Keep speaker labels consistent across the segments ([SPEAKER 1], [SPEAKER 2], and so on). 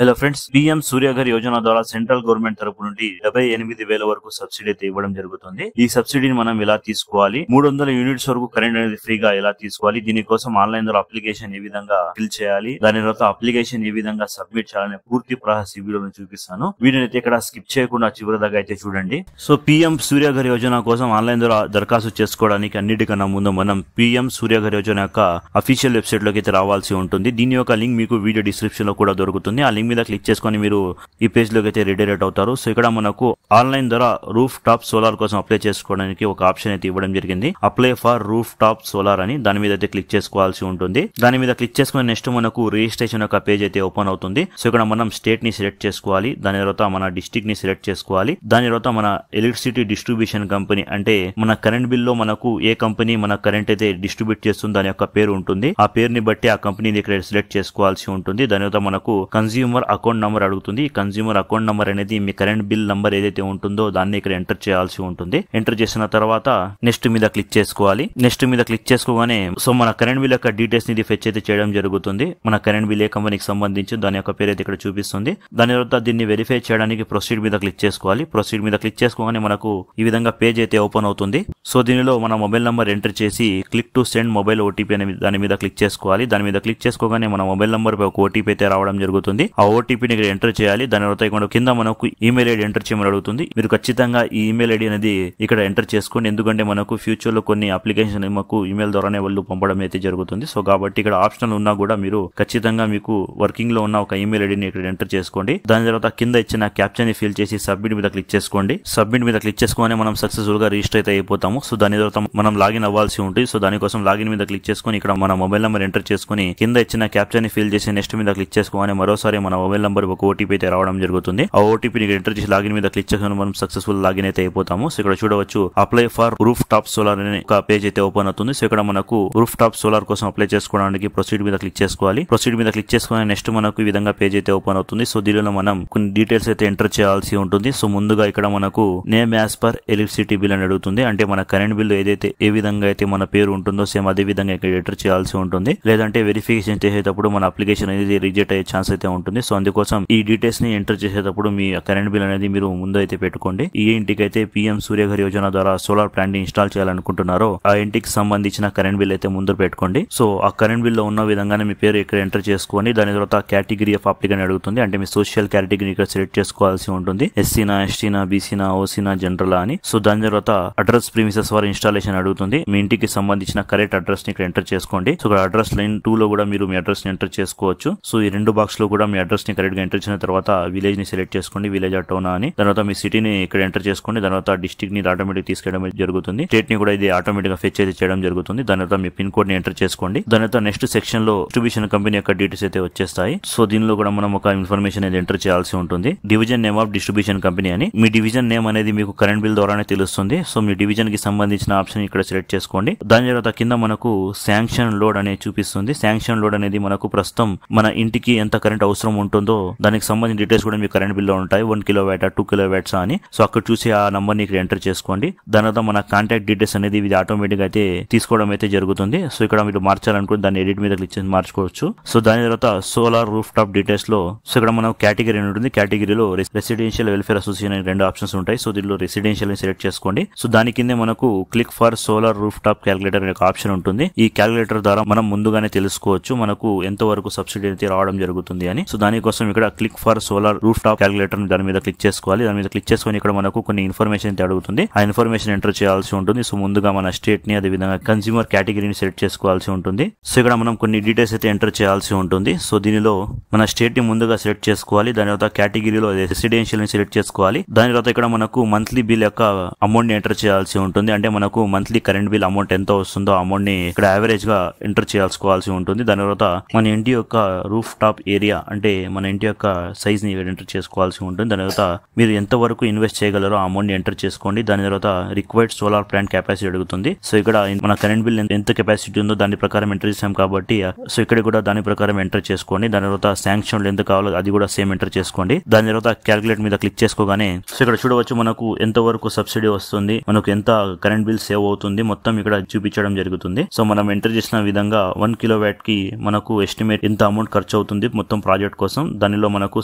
[SPEAKER 1] Hello friends, PM Surya Ghar Yojana ద్వారా central government తరపు నుండి 78,000 వరకు సబ్సిడీ అయితే ఇవ్వడం జరుగుతుంది. ఈ సబ్సిడీని మనం ఎలా తీసుకోవాలి, 300 యూనిట్స్ వరకు కరెంట్ అనేది ఫ్రీగా ఎలా తీసుకోవాలి, దీనికోసం ఆన్లైన్ ద్వారా అప్లికేషన్ ఏ విధంగా ఫిల్ చేయాలి, దాని తర్వాత అప్లికేషన్ ఏ విధంగా సబ్మిట్ చేయాలనే పూర్తి ప్రాసెస్ ఈ వీడియోలో చూపిస్తాను. వీడియోని అయితే ఇక్కడ స్కిప్ చేయకుండా చివరి దాకా అయితే చూడండి. సో పిఎం సూర్యఘర్ యోజన కోసం ఆన్లైన్ ద్వారా దరఖాస్తు చేసుకోవడానికి అన్నిటికన్నా ముందు మనం పిఎం సూర్యఘర్ యోజన యొక్క అఫీషియల్ వెబ్సైట్ లోకి అయితే రావాల్సి ఉంటుంది. దీని యొక్క లింక్ మీకు వీడియో డిస్క్రిప్షన్ లో కూడా దొరుకుతుంది. ఆ లింక్ మీద క్లిక్ చేసుకొని మీరు ఈ పేజ్ లోకి అయితే రిడైరెక్ట్ అవుతారు. సో ఇక్కడ మనకు ఆన్లైన్ ద్వారా రూఫ్ టాప్ సోలార్ కోసం అప్లై చేసుకోవడానికి ఒక ఆప్షన్ అయితే ఇవ్వడం జరిగింది. Apply for roof top solar అని దాని మీద అయితే క్లిక్ చేసుకోవాల్సి ఉంటుంది. దాని మీద క్లిక్ చేసుకుని నెక్స్ట్ మనకు రిజిస్ట్రేషన్ యొక్క పేజ్ అయితే ఓపెన్ అవుతుంది. సో ఇక్కడ మనం స్టేట్ ని సెలెక్ట్ చేసుకోవాలి, దాని తర్వాత మన డిస్ట్రిక్ట్ ని సెలెక్ట్ చేసుకోవాలి, దాని తర్వాత మన ఎలక్ట్రిసిటీ డిస్ట్రిబ్యూషన్ కంపెనీ అంటే మన కరెంట్ బిల్ లో మనకు ఏ కంపెనీ మన కరెంట్ అయితే డిస్ట్రిబ్యూట్ చేస్తుంది దాని యొక్క పేరు ఉంటుంది. ఆ పేరుని బట్టి ఆ కంపెనీని ఇక్కడ సెలెక్ట్ చేసుకోవాల్సి ఉంటుంది. దాని తర్వాత మనకు కన్స్యూమర్ అకౌంట్ నంబర్ అడుగుతుంది. కన్స్యూమర్ అకౌంట్ నంబర్ అనేది మీ కరెంట్ బిల్ నంబర్ ఏదైతే ఉంటుందో దాన్ని ఇక్కడ ఎంటర్ చేయాల్సి ఉంటుంది. ఎంటర్ చేసిన తర్వాత నెక్స్ట్ మీద క్లిక్ చేసుకోవాలి. నెక్స్ట్ మీద క్లిక్ చేసుకోగానే సో మన కరెంట్ బిల్ యొక్క డీటెయిల్స్ ని ఫెచ్ అయితే చేయడం జరుగుతుంది. మన కరెంట్ బిల్ ఏ కంపెనీకి సంబంధించి దాని యొక్క పేరు అయితే ఇక్కడ చూపిస్తుంది. దాని తర్వాత దీన్ని వెరిఫై చేయడానికి ప్రొసీడ్ మీద క్లిక్ చేసుకోవాలి. ప్రొసీడ్ మీద క్లిక్ చేసుకోగానే మనకు ఈ విధంగా పేజ్ అయితే ఓపెన్ అవుతుంది. సో దీనిలో మన మొబైల్ నంబర్ ఎంటర్ చేసి click to send mobile OTP అనే దాని మీద క్లిక్ చేసుకోవాలి. దాని మీద క్లిక్ చేసుకోగానే మన మొబైల్ నంబర్ పై ఒక ఓటీపీ అయితే రావడం జరుగుతుంది. ఆ ఓటీపీని ఇక్కడ ఎంటర్ చేయాలి. దాని తర్వాత ఇక్కడ కింద మనకు ఈమెయిల్ ఐడి ఎంటర్ చేయమని అడుగుతుంది. మీరు ఖచ్చితంగా ఈ ఈమెయిల్ ఐడి అనేది ఇక్కడ ఎంటర్ చేసుకోండి. ఎందుకంటే మనకు ఫ్యూచర్ లో కొన్ని అప్లికేషన్ మాకు ఈమెయిల్ ద్వారానే వాళ్ళు పంపడం అయితే జరుగుతుంది. సో కాబట్టి ఇక్కడ ఆప్షనల్ ఉన్నా కూడా మీరు ఖచ్చితంగా మీకు వర్కింగ్ లో ఉన్న ఒక ఈమెయిల్ ఐడిని ఇక్కడ ఎంటర్ చేసుకోండి. దాని తర్వాత కింద ఇచ్చిన క్యాప్చర్ ని ఫిల్ చేసి సబ్మిట్ మీద క్లిక్ చేసుకోండి. సబ్మిట్ మీద క్లిక్ చేసుకోగానే మనం సక్సెస్ఫుల్ గా రిజిస్టర్ అయితే అయిపోతాము. సో దాని తర్వాత మనం లాగిన్ అవ్వాల్సి ఉంటుంది. సో దానికోసం లాగిన్ మీద క్లిక్ చేసుకుని ఇక్కడ మన మొబైల్ నంబర్ ఎంటర్ చేసుకుని కింద ఇచ్చిన క్యాప్చర్ ని ఫిల్ చేసి నెక్స్ట్ మీద క్లిక్ చేసుకోగానే మరోసారి మన మొబైల్ నంబర్ ఒక ఓటీపీ అయితే రావడం జరుగుతుంది. ఆ ఓటీపీని ఎంటర్ చేసి లాగిన్ మీద క్లిక్ చేసుకుని మనం సక్సెస్ఫుల్ లాగిన్ అయితే అయిపోతాము. సో ఇక్కడ చూడవచ్చు apply for roof top solar అనే ఒక పేజ్ అయితే ఓపెన్ అవుతుంది. సో ఇక్కడ మనకు రూఫ్ టాప్ సోలార్ కోసం అప్లై చేసుకోవడానికి ప్రొసీడ్ మీద క్లిక్ చేసుకోవాలి. ప్రొసీడ్ మీద క్లిక్ చేసుకుని నెక్స్ట్ మనకు ఈ విధంగా పేజ్ అయితే ఓపెన్ అవుతుంది. సో దీనిలో మనం కొన్ని డీటెయిల్స్ అయితే ఎంటర్ చేయాల్సి ఉంటుంది. సో ముందుగా ఇక్కడ మనకు name as per electricity bill అని అడుగుతుంది. అంటే మన కరెంట్ బిల్ ఏదైతే ఏ విధంగా అయితే మన పేరు ఉంటుందో సేమ్ అదే విధంగా ఇక్కడ ఎంటర్ చేయాల్సి ఉంటుంది. లేదంటే వెరిఫికేషన్ చేసేటప్పుడు మన అప్లికేషన్ అనేది రిజెక్ట్ అయ్యే ఛాన్స్ అయితే ఉంటుంది. సో అందుకోసం ఈ డీటెయిల్స్ ని ఎంటర్ చేసేటప్పుడు మీ కరెంట్ బిల్ అనేది మీరు ముందు అయితే పెట్టుకోండి. ఈ ఇంటికి అయితే పిఎం సూర్యఘర్ యోజన ద్వారా సోలార్ ప్లాంట్ ని ఇన్స్టాల్ చేయాలనుకుంటున్నారో ఆ ఇంటికి సంబంధించిన కరెంట్ బిల్ అయితే ముందు పెట్టుకోండి. సో ఆ కరెంట్ బిల్ లో ఉన్న విధంగానే మీ పేరు ఇక్కడ ఎంటర్ చేసుకోండి. దాని తర్వాత కేటగిరీ ఆఫ్ అప్లికెంట్ అడుగుతుంది. అంటే మీ సోషల్ కేటగిరీ ఇక్కడ సెలెక్ట్ చేసుకోవాల్సి ఉంటుంది. ఎస్సీనా, ఎస్టీనా, బీసీనా, ఓసీనా, జనరల్ అని. సో దాని తర్వాత అడ్రస్ ప్రీమిసెస్ ఫర్ ఇన్స్టాలేషన్ అడుగుతుంది. మీ ఇంటికి సంబంధించిన కరెక్ట్ అడ్రస్ ని ఇక్కడ ఎంటర్ చేసుకోండి. సో ఇక్కడ అడ్రస్ లైన్ 2 లో కూడా మీరు మీ అడ్రస్ ని ఎంటర్ చేసుకోవచ్చు. సో ఈ రెండు బాక్స్ లో కూడా మీ అడ్రస్ ని కరెక్ట్ గా ఎంటర్ చేసిన తర్వాత విలేజ్ ని సెలెక్ట్ చేసుకోండి, విలేజ్ టౌన్ అని. తర్వాత మీ సిటీని ఇక్కడ ఎంటర్ చేసుకోండి. దాని తర్వాత డిస్ట్రిక్ట్ ని ఆటోమేటిక్ తీసుకెళ్ళడం జరుగుతుంది. స్టేట్ ని కూడా ఇది ఆటోమేటిక్ గా ఫెచ్ అయితే చేయడం జరుగుతుంది. దాని తర్వాత మీ పిన్ కోడ్ ని ఎంటర్ చేసుకోండి. దాని తర్వాత నెక్స్ట్ సెక్షన్ లో డిస్ట్రిబ్యూషన్ కంపెనీ యొక్క డీటెయిల్స్ అయితే వచ్చేస్తాయి. సో దీనిలో కూడా మనం ఒక ఇన్ఫర్మేషన్ అనేది ఎంటర్ చేయాల్సి ఉంటుంది. Division name of distribution company అని. మీ డివిజన్ నేమ్ అనేది మీకు కరెంట్ బిల్ ద్వారానే తెలుస్తుంది. సో మీ డివిజన్ కి సంబంధించిన ఆప్షన్ ఇక్కడ సెలెక్ట్ చేసుకోండి. దాని తర్వాత కింద మనకు శాంక్షన్ లోడ్ అనేది చూపిస్తుంది. శాంక్షన్ లోడ్ అనేది మనకు ప్రస్తుతం మన ఇంటికి ఎంత కరెంట్ అవసరం ఉంటుందో దానికి సంబంధించిన డీటెయిల్స్ కూడా మీ కరెంట్ బిల్ లో ఉంటాయి. 1 కిలోవాట్ 2 కిలోవాట్స్ అని. సో అక్కడ చూసి ఆ నంబర్ ని ఇక్కడ ఎంటర్ చేసుకోండి. దాని తర్వాత మన కాంటాక్ట్ డీటెయిల్స్ అనేది ఇది ఆటోమేటిక్ అయితే తీసుకోవడం అయితే జరుగుతుంది. సో ఇక్కడ మీరు మార్చాలనుకుంటే దాన్ని ఎడిట్ మీద క్లిక్ చేసి మార్చుకోవచ్చు. సో దాని తర్వాత సోలార్ రూఫ్ టాప్ డీటెయిల్స్ లో సో ఇక్కడ మనం కేటగిరీ ఉంటుంది. కేటగిరీలో రెసిడెన్షియల్ వెల్ఫేర్ అసోసియేషన్ అనే 2 ఆప్షన్స్ ఉంటాయి. సో దీనిలో రెసిడెన్షియల్ ని సెలెక్ట్ చేసుకోండి. సో దాని కింద మనకు click for solar roof top calculator అనే ఆప్షన్ ఉంటుంది. ఈ క్యాలిక్యులేటర్ ద్వారా మనం ముందుగానే తెలుసుకోవచ్చు మనకు ఎంత వరకు సబ్సిడీ అయితే రావడం జరుగుతుంది అని. సో దానికోసం ఇక్కడ click for solar roof top calculator దాని మీద క్లిక్ చేసుకోవాలి. దాని మీద క్లిక్ చేసుకుని ఇక్కడ మనకు కొన్ని ఇన్ఫర్మేషన్ అయితే అడుగుతుంది. ఆ ఇన్ఫర్మేషన్ ఎంటర్ చేయాల్సి ఉంటుంది. సో ముందుగా మన స్టేట్ ని అదే విధంగా కన్స్యూమర్ కేటగిరీని సెలెక్ట్ చేసుకోవాల్సి ఉంటుంది. సో ఇక్కడ మనం కొన్ని డీటెయిల్స్ అయితే ఎంటర్ చేయాల్సి ఉంటుంది. సో దీనిలో మన స్టేట్ ని ముందుగా సెలెక్ట్ చేసుకోవాలి. దాని తర్వాత కేటగిరీలో రెసిడెన్షియల్ ని సెలెక్ట్ చేసుకోవాలి. దాని తర్వాత ఇక్కడ మనకు మంత్లీ బిల్ యొక్క అమౌంట్ ని ఎంటర్ చేయాల్సి ఉంటుంది. అంటే మనకు మంత్లీ కరెంట్ బిల్ అమౌంట్ ఎంత వస్తుందో అమౌంట్ ని ఇక్కడ యావరేజ్ గా ఎంటర్ చేయాల్సి ఉంటుంది. దాని తర్వాత మన ఇంటి యొక్క రూఫ్ టాప్ ఏరియా అంటే మన ఇంటి యొక్క సైజ్ ని ఎంటర్ చేసుకోవాల్సి ఉంటుంది. దాని తర్వాత మీరు ఎంత వరకు ఇన్వెస్ట్ చేయగలరో ఆ అమౌంట్ ని ఎంటర్ చేసుకోండి. దాని తర్వాత రిక్వైర్డ్ సోలార్ ప్లాంట్ కెపాసిటీ అడుగుతుంది. సో ఇక్కడ మన కరెంట్ బిల్ ఎంత కెపాసిటీ ఉందో దాని ప్రకారం ఎంటర్ చేసాం కాబట్టి సో ఇక్కడ కూడా దాని ప్రకారం ఎంటర్ చేసుకోండి. దాని తర్వాత శాంక్షన్ ఎంత కావాలో అది కూడా సేమ్ ఎంటర్ చేసుకోండి. దాని తర్వాత క్యాలిక్యులేట్ మీద క్లిక్ చేసుకోగానే సో ఇక్కడ చూడవచ్చు మనకు ఎంత వరకు సబ్సిడీ వస్తుంది, మనకు ఎంత కరెంట్ బిల్ సేవ్ అవుతుంది మొత్తం ఇక్కడ చూపించడం జరుగుతుంది. సో మనం ఎంటర్ చేసిన విధంగా 1 కిలోవాట్ కి మనకు ఎస్టిమేట్ ఎంత అమౌంట్ ఖర్చు అవుతుంది మొత్తం ప్రాజెక్ట్ కోసం దానిలో మనకు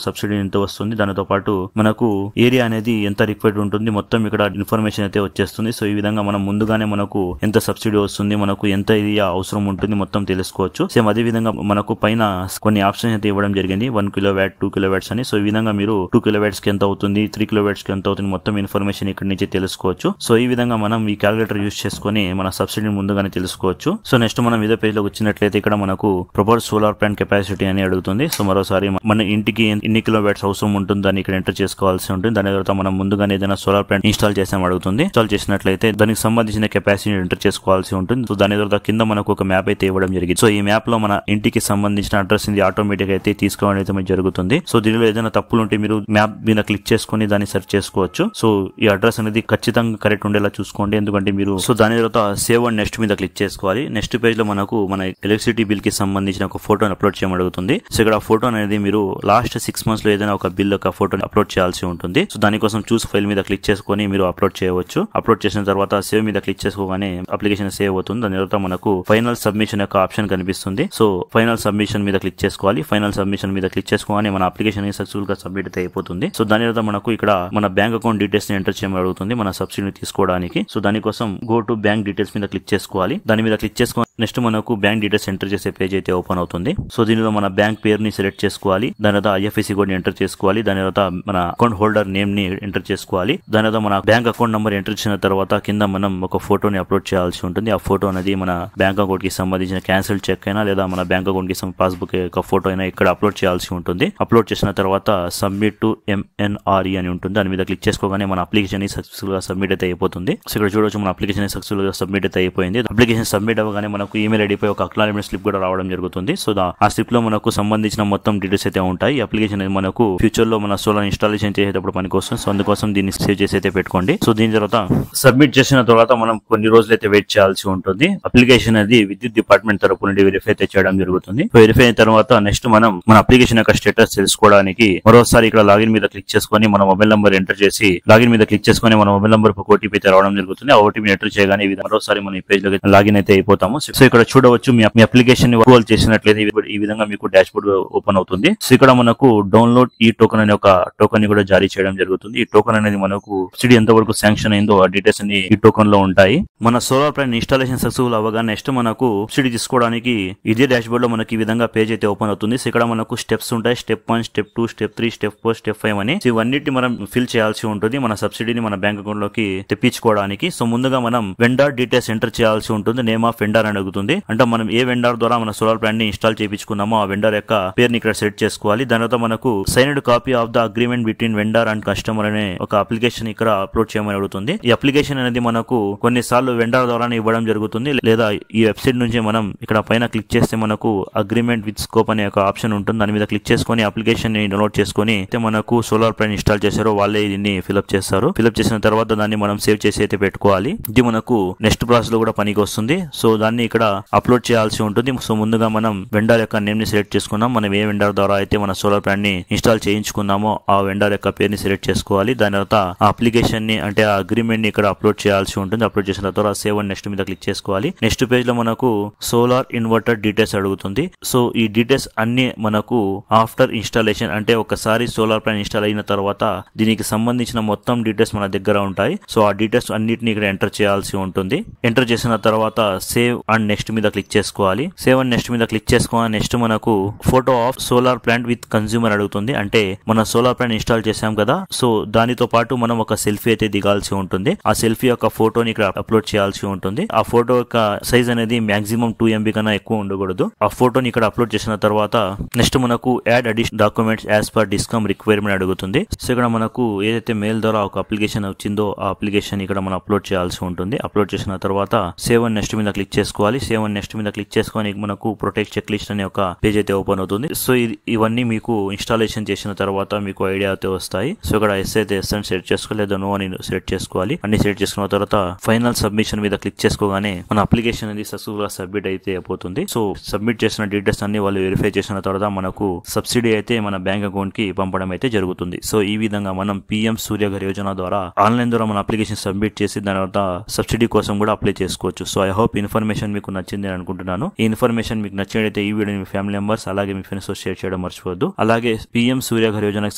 [SPEAKER 1] సబ్సిడీ ఎంత వస్తుంది, దానితో పాటు మనకు ఏరియా అనేది ఎంత రిక్వైర్డ్ ఉంటుంది, మొత్తం ఇక్కడ ఇన్ఫర్మేషన్ అయితే వచ్చేస్తుంది. సో ఈ విధంగా మనం ముందుగానే మనకు ఎంత సబ్సిడీ వస్తుంది, మనకు ఎంత ఏరియా అవసరం ఉంటుంది మొత్తం తెలుసుకోవచ్చు. సేమ్ అదే విధంగా మనకు పైన కొన్ని ఆప్షన్స్ అయితే ఇవ్వడం జరిగింది, 1 కిలోవాట్ 2 కిలోవాట్స్ అని. సో ఈ విధంగా మీరు 2 కిలోవాట్స్ కి ఎంత అవుతుంది, 3 కిలోవాట్స్ కి ఎంత అవుతుంది మొత్తం ఇన్ఫర్మేషన్ ఇక్కడ నుంచి తెలుసుకోవచ్చు. సో ఈ విధంగా మనం ఈ క్యాలిక్యులేటర్ యూస్ చేసుకుని మన సబ్సిడీ ముందుగానే తెలుసుకోవచ్చు. సో నెక్స్ట్ మనం ఇదే పేజ్ లో వచ్చినట్లయితే ఇక్కడ మనకు ప్రపోజ్ సోలార్ ప్లాంట్ కెపాసిటీ అని అడుగుతుంది. సో మరోసారి మన ఇంటికి ఎన్ని కిలోవాట్స్ అవసరం ఉంటుందని ఇక్కడ ఎంటర్ చేసుకోవాల్సి ఉంటుంది. దాని తర్వాత మనం ముందుగానే ఏదైనా సోలార్ ప్లాంట్ ఇన్స్టాల్ చేసాం అడుగుతుంది. ఇన్స్టాల్ చేసినట్లయితే దానికి సంబంధించిన కెపాసిటీ ఎంటర్ చేసుకోవాల్సి ఉంటుంది. సో దాని తర్వాత కింద మనకు ఒక మ్యాప్ అయితే ఇవ్వడం జరిగింది. సో ఈ మ్యాప్ లో మన ఇంటికి సంబంధించిన అడ్రస్ ఇది ఆటోమేటిక్ అయితే తీసుకోవడం అయితే జరుగుతుంది. సో దీనిలో ఏదైనా తప్పులు ఉంటే మీరు మ్యాప్ మీద క్లిక్ చేసుకుని దాన్ని సెర్చ్ చేసుకోవచ్చు. సో ఈ అడ్రస్ అనేది ఖచ్చితంగా కరెక్ట్ ఉండేలా చూసుకోండి, ఎందుకంటే మీరు సో దాని తర్వాత సేవ్ అండ్ నెక్స్ట్ మీద క్లిక్ చేసుకోవాలి. నెక్స్ట్ పేజ్ లో మనకు మన ఎలక్ట్రిసిటీ బిల్ కి సంబంధించిన ఒక ఫోటోని అప్లోడ్ చేయడం అడుగుతుంది. సో ఇక్కడ ఫోటో అనేది మీరు లాస్ట్ 6 months లో ఏదైనా ఒక బిల్ ఒక ఫోటోని అప్లోడ్ చేయాల్సి ఉంటుంది. సో దానికోసం చూస్ ఫైల్ మీద క్లిక్ చేసుకుని మీరు అప్లోడ్ చేయవచ్చు. అప్లోడ్ చేసిన తర్వాత సేవ్ మీద క్లిక్ చేసుకోగానే అప్లికేషన్ సేవ్ అవుతుంది. దాని తర్వాత మనకు ఫైనల్ సబ్మిషన్ యొక్క ఆప్షన్ కనిపిస్తుంది. సో ఫైనల్ సబ్మిషన్ మీద క్లిక్ చేసుకోవాలి. ఫైనల్ సబ్మిషన్ మీద క్లిక్ చేసుకోగానే మన అప్లికేషన్ సక్సెస్ఫుల్ గా సబ్మిట్ అయితే అయిపోతుంది. సో దాని తర్వాత మనకు ఇక్కడ మన బ్యాంక్ అకౌంట్ డీటెయిల్స్ ని ఎంటర్ చేయమని అడుగుతుంది మన సబ్సిడీ తీసుకోవడానికి. సో దానికోసం గో టు బ్యాంక్ డీటెయిల్స్ మీద క్లిక్ చేసుకోవాలి. దాని మీద క్లిక్ చేసుకొని నెక్స్ట్ మనకు బ్యాంక్ డీటెయిల్స్ ఎంటర్ చేసే పేజ్ అయితే ఓపెన్ అవుతుంది. సో దీనిలో మన బ్యాంక్ పేరుని సెలెక్ట్ చేసుకోవాలి. దాని తర్వాత IFSC కోడ్ ని ఎంటర్ చేసుకోవాలి. దాని తర్వాత మన అకౌంట్ హోల్డర్ నేమ్ ని ఎంటర్ చేసుకోవాలి. దాని తర్వాత మన బ్యాంక్ అకౌంట్ నంబర్ ఎంటర్ చేసిన తర్వాత కింద మనం ఒక ఫోటోని అప్లోడ్ చేయాల్సి ఉంటుంది. ఆ ఫోటో అనేది మన బ్యాంక్ అకౌంట్ కి సంబంధించిన క్యాన్సిల్ చెక్ అయినా లేదా మన బ్యాంక్ అకౌంట్ కి పాస్బుక్ యొక్క ఫోటో అయినా ఇక్కడ అప్లోడ్ చేయాల్సి ఉంటుంది. అప్లోడ్ చేసిన తర్వాత సబ్మిట్ టు MNRE అని ఉంటుంది. దాని మీద క్లిక్ చేసుకోగానే మన అప్లికేషన్ సక్సెస్ఫుల్ గా సబ్మిట్ అయితే అయిపోతుంది. సో ఇక్కడ చూడవచ్చు మన అప్లికేషన్ సక్సెస్ఫుల్ గా సబ్మిట్ అయితే అయిపోయింది. అప్లికేషన్ సబ్మిట్ అవ్వగానే మనకు ఈమెయిల్ ఐడి పై ఒక అక్నాలెడ్జ్మెంట్ స్లిప్ కూడా రావడం జరుగుతుంది. సో ఆ స్లిప్ లో మనకు సంబంధించిన మొత్తం డీటెయిల్స్ అయితే ఉంటాయి. ఈ అప్లికేషన్ అనేది మనకు ఫ్యూచర్ లో మన సోలార్ ఇన్స్టాలేషన్ చేసేటప్పుడు పనికి వస్తుంది. సో అందుకోసం దీన్ని సేవ్ చేసి అయితే పెట్టుకోండి. సో దీని తర్వాత సబ్మిట్ చేసిన తర్వాత మనం కొన్ని రోజులు అయితే వెయిట్ చేయాల్సి ఉంటుంది. అప్లికేషన్ అనేది విద్యుత్ డిపార్ట్మెంట్ తరపు నుండి వెరిఫై అయితే చేయడం జరుగుతుంది. వెరిఫై అయిన తర్వాత నెక్స్ట్ మనం మన అప్లికేషన్ యొక్క స్టేటస్ తెలుసుకోవడానికి మరోసారి ఇక్కడ లాగిన్ మీద క్లిక్ చేసుకుని మన మొబైల్ నంబర్ ఎంటర్ చేసి లాగిన్ మీద క్లిక్ చేసుకుని మన మొబైల్ నంబర్ ఓటీపీ అయితే రావడం జరుగుతుంది. ఆ ఓటీపీ ఎంటర్ చేయగానే మరోసారి మనం ఈ పేజ్ లో లాగిన్ అయితే అయిపోతాము. సో ఇక్కడ చూడవచ్చు మీ అప్లికేషన్ అప్రూవల్ చేసినట్లయితే ఈ విధంగా మీకు డాష్ బోర్డ్ ఓపెన్ అవుతుంది. సో ఇక్కడ మనకు డౌన్లోడ్ ఈ టోకెన్ అనే ఒక టోకెన్ ని కూడా జారీ చేయడం జరుగుతుంది. ఈ టోకెన్ అనేది మనకు సబ్సిడీ ఎంత వరకు శాంక్షన్ అయిందో ఆ డీటెయిల్స్ అన్ని ఈ టోకెన్ లో ఉంటాయి. మన సోలార్ ప్లాంట్ ఇన్స్టాలేషన్ సక్సెస్ఫుల్ అవ్వగా నెక్స్ట్ మనకు సబ్సిడీ తీసుకోవడానికి ఇదే డాష్ బోర్డ్ లో మనకి ఈ విధంగా పేజ్ అయితే ఓపెన్ అవుతుంది. సో ఇక్కడ మనకు స్టెప్స్ ఉంటాయి. Step 1, step 2, step 3, step 4, step 5 అని. సో ఇవన్నిటి మనం ఫిల్ చేయాల్సి ఉంటుంది మన సబ్సిడీని మన బ్యాంక్ అకౌంట్ లోకి తెప్పించుకోవడానికి. సో ముందుగా మనం వెండర్ డీటెయిల్స్ ఎంటర్ చేయాల్సి ఉంటుంది. నేమ్ ఆఫ్ వెండర్ అని అడుగుతుంది. అంటే మనం ఏ వెండర్ ద్వారా మన సోలార్ ప్లాంట్ ని ఇన్స్టాల్ చేయించుకున్నామో ఆ వెండర్ యొక్క పేరుని ఇక్కడ సెట్ చేసుకోవాలి. దాని తర్వాత మనకు signed copy of the agreement between vendor and customer అనే ఒక అప్లికేషన్ ఇక్కడ అప్లోడ్ చేయమని అడుగుతుంది. ఈ అప్లికేషన్ అనేది మనకు కొన్నిసార్లు వెండర్ ద్వారానే ఇవ్వడం జరుగుతుంది, లేదా ఈ వెబ్సైట్ నుంచి మనం ఇక్కడ పైన క్లిక్ చేస్తే మనకు అగ్రిమెంట్ విత్ స్కోప్ అనే ఒక ఆప్షన్ ఉంటుంది. దాని మీద క్లిక్ చేసుకుని అప్లికేషన్ ని డౌన్లోడ్ చేసుకుని మనకు సోలార్ ప్లాంట్ ఇన్స్టాల్ చేశారో వాళ్ళే దీన్ని ఫిల్అప్ చేస్తారు. ఫిల్అప్ చేసిన తర్వాత దాన్ని మనం సేవ్ చేసి అయితే పెట్టుకోవాలి. ఇది మనకు నెక్స్ట్ ప్రాసెస్ లో కూడా పనికి వస్తుంది. సో దాన్ని ఇక్కడ అప్లోడ్ చేయాల్సి ఉంటుంది. సో ముందుగా మనం వెండర్ యొక్క నేమ్ ని సెలెక్ట్ చేసుకున్నాం. మనం ఏ వెండర్ ద్వారా అయితే మన సోలార్ ప్లాంట్ ని ఇన్స్టాల్ చేయించుకున్నామో ఆ వెండర్ యొక్క పేరుని సెలెక్ట్ చేసుకోవాలి. దాని తర్వాత ఆ అప్లికేషన్ ని అంటే ఆ అగ్రిమెంట్ ని ఇక్కడ అప్లోడ్ చేయాల్సి ఉంటుంది. అప్లోడ్ చేసిన తర్వాత సేవ్ అండ్ నెక్స్ట్ మీద క్లిక్ చేసుకోవాలి. నెక్స్ట్ పేజ్ లో మనకు సోలార్ ఇన్వర్టర్ డీటెయిల్స్ అడుగుతుంది. సో ఈ డీటెయిల్స్ అన్ని మనకు ఆఫ్టర్ ఇన్స్టాలేషన్ అంటే ఒకసారి సోలార్ ప్లాంట్ ఇన్స్టాల్ అయిన తర్వాత దీనికి సంబంధించిన మొత్తం డీటెయిల్స్ మన దగ్గర ఉంటాయి. సో ఆ డీటెయిల్స్ అన్నిటిని ఇక్కడ ఎంటర్ చేయాల్సి ఉంటుంది. ఎంటర్ చేసిన తర్వాత సేవ్ అండ్ నెక్స్ట్ మీద క్లిక్ చేసుకోవాలి. సేవ్ అండ్ నెక్స్ట్ మీద క్లిక్ చేసుకోవాలి. నెక్స్ట్ మనకు photo of solar plant with consumer అడుగుతుంది. అంటే మన సోలార్ ప్లాంట్ ఇన్స్టాల్ చేసాం కదా, సో దానితో పాటు మనం ఒక సెల్ఫీ అయితే దిగాల్సి ఉంటుంది. ఆ సెల్ఫీ యొక్క ఫోటోని ఇక్కడ అప్లోడ్ చేయాల్సి ఉంటుంది. ఆ ఫోటో యొక్క సైజ్ అనేది మాక్సిమం 2 MB కన్నా ఎక్కువ ఉండకూడదు. ఆ ఫోటోని ఇక్కడ అప్లోడ్ చేసిన తర్వాత నెక్స్ట్ మనకు add additional documents as per discom requirement అడుగుతుంది. సో ఇక్కడ మనకు ఏదైతే మెయిల్ ద్వారా ఒక అప్లికేషన్ వచ్చిందో ఆ అప్లికేషన్ ఇక్కడ మనం అప్లోడ్ చేయాల్సి ఉంటుంది. అప్లోడ్ చేసిన తర్వాత సేవ్ అండ్ నెక్స్ట్ మీద క్లిక్ చేసుకోవాలి. సేవ్ అండ్ నెక్స్ట్ మీద క్లిక్ చేసుకొని మనకు ప్రొటెక్ట్ చెక్ లిస్ట్ అనే ఒక పేజ్ అయితే ఓపెన్ అవుతుంది. సో ఇవన్నీ మీకు ఇన్స్టాలేషన్ చేసిన తర్వాత మీకు ఐడియా అయితే వస్తాయి. సో ఇక్కడ ఎస్ అయితే ఎస్ అని సెలెక్ట్ చేసుకోవాలి, లేదా నో అని సెలెక్ట్ చేసుకోవాలి. అన్ని సెలెక్ట్ చేసుకున్న తర్వాత ఫైనల్ సబ్మిషన్ మీద క్లిక్ చేసుకోగానే మన అప్లికేషన్ అనేది సక్సెస్ఫుల్ గా సబ్మిట్ అయితే అయిపోతుంది. సో సబ్మిట్ చేసిన డీటెయిల్స్ అన్ని వాళ్ళు వెరిఫై చేసిన తర్వాత మనకు సబ్సిడీ అయితే మన బ్యాంక్ అకౌంట్ కి పంపడం అయితే జరుగుతుంది. సో ఈ విధంగా మనం PM సూర్యఘర్ యోజన ద్వారా ఆన్లైన్ ద్వారా మన అప్లికేషన్ సబ్మిట్ చేసి దాని తర్వాత సబ్సిడీ కోసం కూడా అప్లై చేసుకోవచ్చు. సో ఐ హోప్ ఇన్ఫర్మేషన్ మీకు నచ్చింది అనుకుంటున్నాను. ఈ ఇన్ఫర్మేషన్ మీకు నచ్చినట్లయితే ఈ వీడియోని మీ ఫ్యామిలీ మెంబర్స్ అలాగే మీ ఫ్రెండ్స్ తో షేర్ చేయడం చేయడం మర్చిపోవద్దు. అలాగే PM సూర్యఘర్ యోజనకు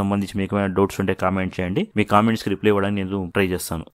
[SPEAKER 1] సంబంధించి మీకు ఏమైనా డౌట్స్ ఉంటే కామెంట్ చేయండి. మీ కామెంట్స్ కి రిప్లై ఇవ్వడానికి నేను ట్రై చేస్తాను.